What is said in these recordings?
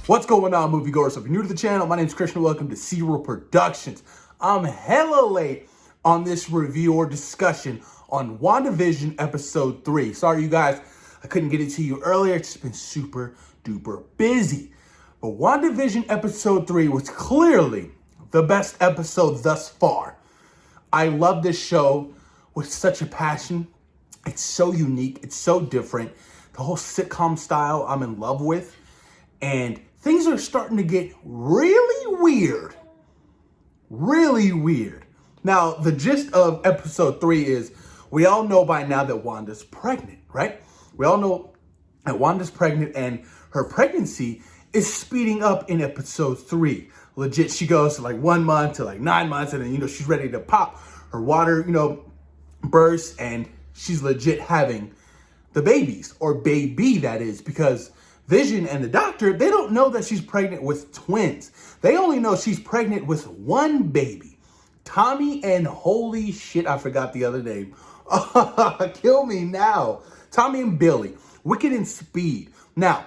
What's going on, moviegoers? So if you're new to the channel, my name is Christian. Welcome to Serial Productions. I'm hella late on this review or discussion on WandaVision episode 3. Sorry, you guys, I couldn't get it to you earlier. It's just been super duper busy. But WandaVision episode 3 was clearly the best episode thus far. I love this show with such a passion. It's so unique. It's so different. The whole sitcom style I'm in love with. And things are starting to get really weird. Really weird. Now, the gist of episode 3 is we all know by now that Wanda's pregnant, right? We all know that Wanda's pregnant and her pregnancy is speeding up in episode 3. Legit, she goes to like 1 month to like 9 months and then, she's ready to pop. Her water, bursts and she's legit having the babies, or baby that is, because Vision and the doctor, they don't know that she's pregnant with twins. They only know she's pregnant with one baby. Tommy and holy shit, I forgot the other name. Kill me now. Tommy and Billy, Wiccan and Speed. Now,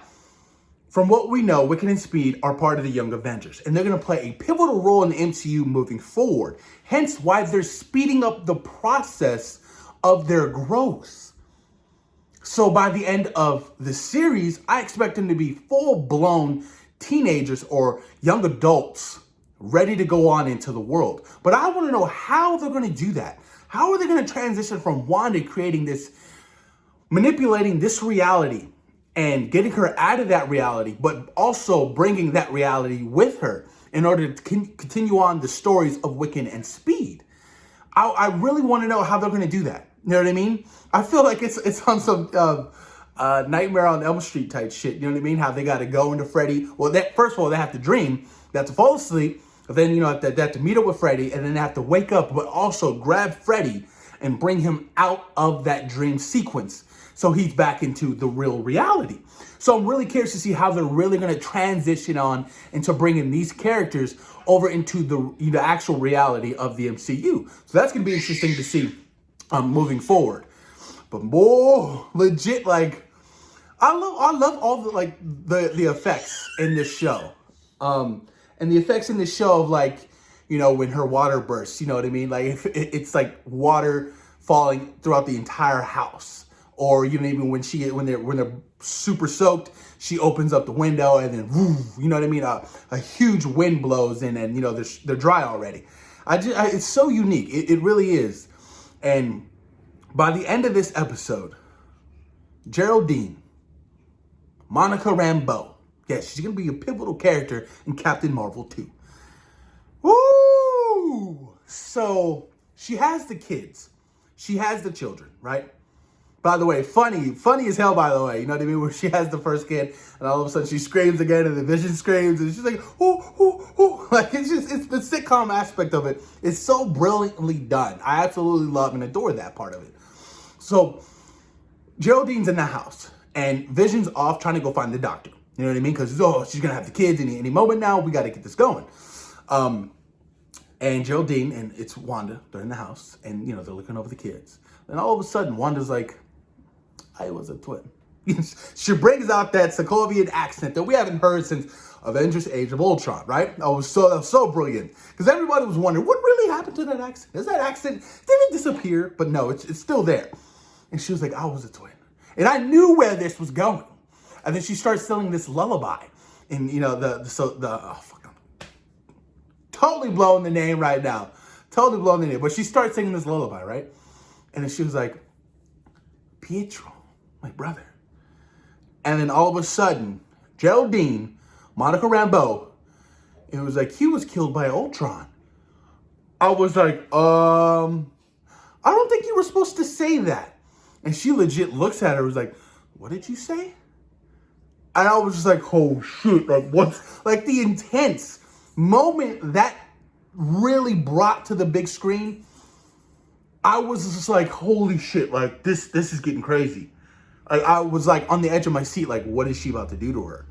from what we know, Wiccan and Speed are part of the Young Avengers, and they're going to play a pivotal role in the MCU moving forward. Hence why they're speeding up the process of their growth. So by the end of the series, I expect them to be full-blown teenagers or young adults ready to go on into the world. But I want to know how they're going to do that. How are they going to transition from Wanda creating this, manipulating this reality and getting her out of that reality, but also bringing that reality with her in order to continue on the stories of Wiccan and Speed? I really want to know how they're going to do that. You know what I mean? I feel like it's on some Nightmare on Elm Street type shit. You know what I mean? How they got to go into Freddy. Well, first of all, they have to dream. They have to fall asleep. But then, they have to meet up with Freddy. And then they have to wake up, but also grab Freddy and bring him out of that dream sequence. So he's back into the real reality. So I'm really curious to see how they're really going to transition on into bringing these characters over into the actual reality of the MCU. So that's going to be interesting to see moving forward. But more legit, like I love all the effects in this show. And the effects in this show of when her water bursts, you know what I mean? Like it's like water falling throughout the entire house. Or even when they're super soaked, she opens up the window and then woo, you know what I mean? A huge wind blows in and they're dry already. It's so unique. It really is. And by the end of this episode, Geraldine, Monica Rambeau, yes, she's gonna be a pivotal character in Captain Marvel 2. Woo! So she has the kids, she has the children, right? By the way, funny as hell, by the way. You know what I mean? Where she has the first kid, and all of a sudden she screams again, and the Vision screams, and she's like, ooh, ooh, ooh. Like, it's the sitcom aspect of it. It's so brilliantly done. I absolutely love and adore that part of it. So, Geraldine's in the house, and Vision's off trying to go find the doctor. You know what I mean? Because, she's going to have the kids any moment now. We got to get this going. And Geraldine, and it's Wanda, they're in the house, and, they're looking over the kids. And all of a sudden, Wanda's like, I was a twin. She brings out that Sokovian accent that we haven't heard since Avengers Age of Ultron, right? That was so brilliant. Because everybody was wondering, what really happened to that accent? Is that accent, did it disappear? But no, it's still there. And she was like, I was a twin. And I knew where this was going. And then she starts singing this lullaby. And, totally blowing the name right now. Totally blowing the name. But she starts singing this lullaby, right? And then she was like, Pietro, my brother. And then all of a sudden, Geraldine, Monica Rambeau, it was like, he was killed by Ultron. I was like, I don't think you were supposed to say that. And she legit looks at her and was like, what did you say? And I was just like, oh shit, like what? Like the intense moment that really brought to the big screen, I was just like, holy shit, like this is getting crazy. Like I was like on the edge of my seat, like what is she about to do to her?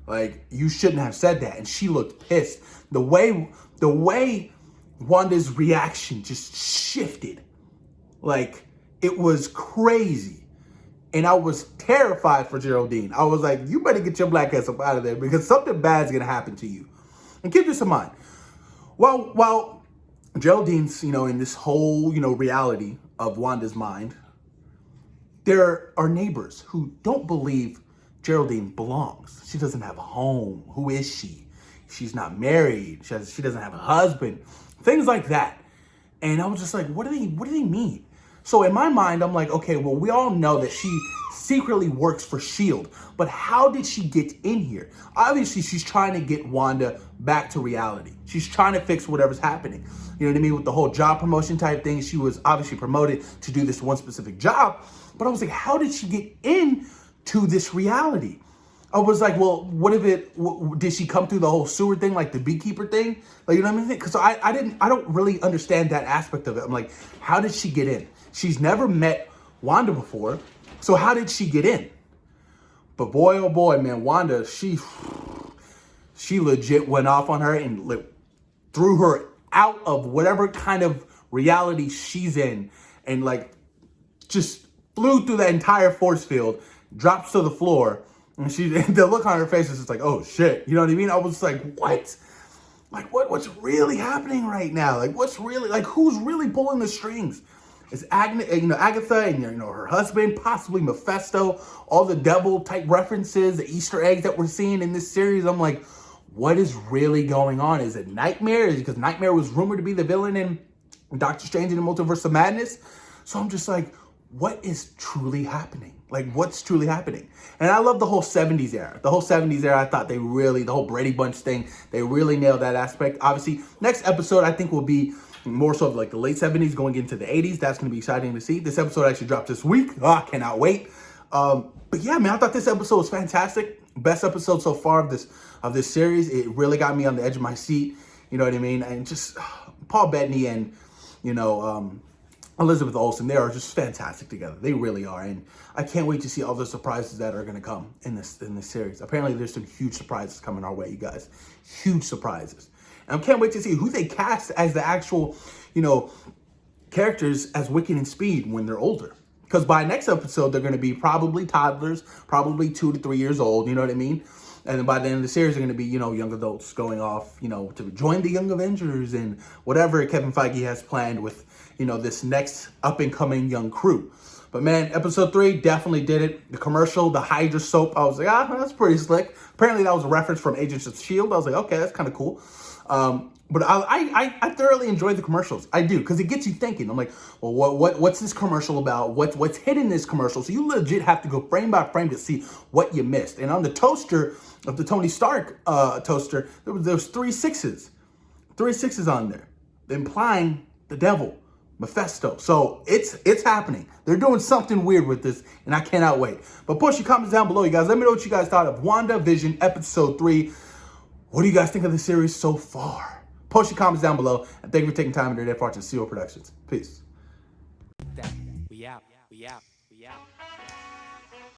Like you shouldn't have said that. And she looked pissed. The way Wanda's reaction just shifted, like it was crazy. And I was terrified for Geraldine. I was like, you better get your black ass up out of there because something bad's going to happen to you. And keep this in mind. While Geraldine's, in this whole, reality of Wanda's mind, there are neighbors who don't believe Geraldine belongs. She doesn't have a home. Who is she? She's not married. She doesn't have a husband. Things like that. And I was just like, what do they mean? So in my mind, I'm like, okay, well, we all know that she secretly works for S.H.I.E.L.D., but how did she get in here? Obviously, she's trying to get Wanda back to reality. She's trying to fix whatever's happening. You know what I mean? With the whole job promotion type thing, she was obviously promoted to do this one specific job. But I was like, how did she get into this reality? I was like, well, did she come through the whole sewer thing, like the beekeeper thing? Like, you know what I mean? Because I don't really understand that aspect of it. I'm like, how did she get in? She's never met Wanda before. So how did she get in? But boy, oh boy, man, Wanda, she legit went off on her and threw her out of whatever kind of reality she's in and just flew through the entire force field, drops to the floor. And the look on her face is just like, oh shit, you know what I mean? I was like, what? Like, what's really happening right now? Like, who's really pulling the strings? It's Agatha and, her husband, possibly Mephisto, all the devil type references, the Easter eggs that we're seeing in this series. I'm like, what is really going on? Is it Nightmare? Because Nightmare was rumored to be the villain in Doctor Strange in the Multiverse of Madness. So I'm just like, what is truly happening? Like, what's truly happening? And I love the whole 70s era. The whole 70s era, I thought the whole Brady Bunch thing, they really nailed that aspect. Obviously, next episode, I think will be more so of the late 70s going into the 80s. That's going to be exciting to see. This episode actually dropped this week. I cannot wait. But yeah, man, I thought this episode was fantastic. Best episode so far of this series. It really got me on the edge of my seat. You know what I mean? And just Paul Bettany and, Elizabeth Olsen, they are just fantastic together. They really are. And I can't wait to see all the surprises that are going to come in this series. Apparently, there's some huge surprises coming our way, you guys. Huge surprises. And I can't wait to see who they cast as the actual, characters as Wiccan and Speed when they're older. Because by next episode, they're going to be probably toddlers, probably 2 to 3 years old, you know what I mean? And then by the end of the series, they're going to be, young adults going off, to join the Young Avengers and whatever Kevin Feige has planned with, this next up-and-coming young crew. But man, episode 3 definitely did it. The commercial, the Hydra soap, I was like, that's pretty slick. Apparently, that was a reference from Agents of S.H.I.E.L.D. I was like, okay, that's kind of cool. But I thoroughly enjoy the commercials. I do, because it gets you thinking. I'm like, well, what's this commercial about? What's hidden in this commercial? So you legit have to go frame by frame to see what you missed. And on the toaster of the Tony Stark toaster, there was 3 6s. 3 6s on there, implying the devil, Mephisto. So it's happening. They're doing something weird with this, and I cannot wait. But post your comments down below, you guys. Let me know what you guys thought of WandaVision episode 3. What do you guys think of the series so far? Post your comments down below. And thank you for taking time in your day for watching Zero Productions. Peace. We out.